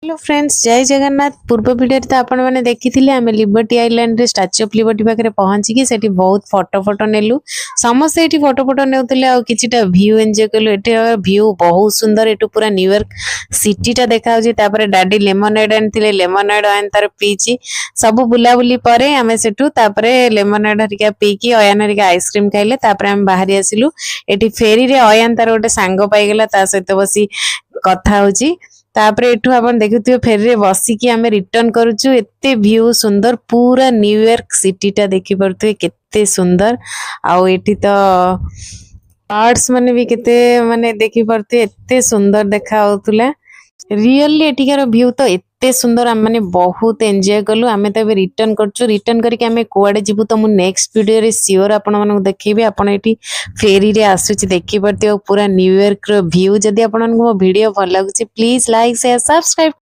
Hello friends, जय जगन्नाथ। पूर्व video तो आपण मैंने देखी आम लिबर्टी आइलैंड रे स्टाच्यू ऑफ लिबर्टी पाखे पहुंची से बहुत फोटो फोटो नेलु। समस्ते ये फोटो फोटो नेउतले आ किछिटा व्यू एंजॉय कलु। एठी व्यू बहुत सुंदर। एटू पूरा न्यूयॉर्क सिटी टा देखा होची। तापर डैडी लेमनेड आनथिले, लेमनेड आन तार पीची सब बुला बुली परे आमे सेठू तापर लेमनेड हरिका पीकी अयान हरिका आइसक्रीम खाइले। तापर आमे बाहरी आसिलु। एठी फेरी रे अयान तार गोटे सांग पाइगला, ता सहित बसी कथा होची। तापर एठू आपण देखुथिबे फेरी रे बसिकी आमे रिटर्न करूछु। एते व्यू सुंदर, पूरा न्यूयॉर्क सिटी टा देखि परथुए केते सुंदर। आउ एठी तो आर्ट्स माने भी केते माने देखि परथुए एते सुंदर देखा होतुला। रियली एठिकार व्यू तो एते सुंदर, आम माने बहुत एंजॉय कलु। आमे तो रिटर्न करछु। रिटर्न करके आमे कुआडे जिबु तो मु नेक्स्ट वीडियो रे सियोर आपण मानक देखैबे। आपण एठी फेरी रे आसुची देखि परथुए पूरा न्यूयॉर्क रो व्यू। जदि आपण मानक मो वीडियो भल लागुची, प्लीज लाइक शेयर सब्सक्राइब।